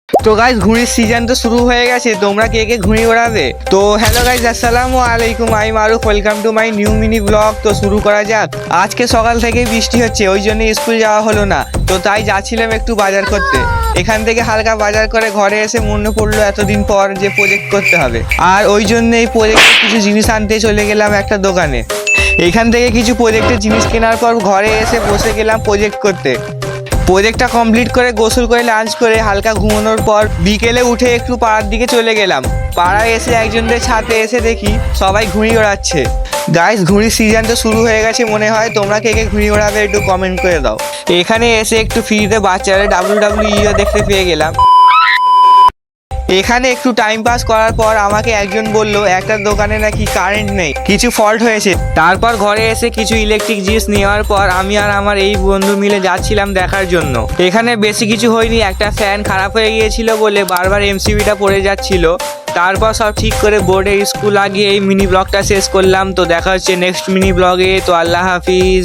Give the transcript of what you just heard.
তো গাইস ঘুড়ির সিজন তো শুরু হয়ে গেছে, তোমরা কে কে ঘুড়ি ওড়াবে? তো হ্যালো গাইস, আসসালামু আলাইকুম, আমি Maruf, welcome to my new mini blog. তো শুরু করা যাক। আজকে সকাল থেকেই বৃষ্টি হচ্ছে, ওই জন্য স্কুল যাওয়া হলো না। তো তাই যাচ্ছিলাম একটু বাজার করতে। এখান থেকে হালকা বাজার করে ঘরে এসে মনে পড়লো এতদিন পর যে প্রজেক্ট করতে হবে, আর ওই জন্য এই প্রজেক্টের কিছু জিনিস আনতে চলে গেলাম একটা দোকানে। এখান থেকে কিছু প্রজেক্টের জিনিস কেনার পর ঘরে এসে বসে গেলাম প্রজেক্ট করতে। প্রজেক্টটা কমপ্লিট করে গোসল করে লাঞ্চ করে হালকা ঘুমানোর পর বিকেলে উঠে একটু পাড়ার দিকে চলে গেলাম। পাড়ায় এসে একজনদের ছাদে এসে দেখি সবাই ঘুড়ি ওড়াচ্ছে। গাইস ঘুড়ির সিজন তো শুরু হয়ে গেছে মনে হয়, তোমরা কে কে ঘুড়ি ওড়াবে একটু কমেন্ট করে দাও। এখানে এসে একটু ফ্রিতে বাচ্চারা WWE দেখতে পেয়ে গেলাম। এখানে একটু টাইম পাস করার পর আমাকে একজন বলল একটা দোকানে নাকি কারেন্ট নেই, কিছু ফল্ট হয়েছে। তারপর ঘরে এসে কিছু ইলেকট্রিক জিনিস নেওয়ার পর আমি আর আমার এই বন্ধু মিলে যাচ্ছিলাম দেখার জন্য। এখানে বেশি কিছু হয়নি, একটা ফ্যান খারাপ হয়ে গিয়েছিল বলে বারবার এমসিবিটা পড়ে যাচ্ছিল। তারপর সব ঠিক করে বোর্ডে স্ক্রু লাগিয়ে এই মিনি ব্লগটা শেষ করলাম। তো দেখা হচ্ছে নেক্সট মিনি ব্লগে। তো আল্লাহ হাফিজ।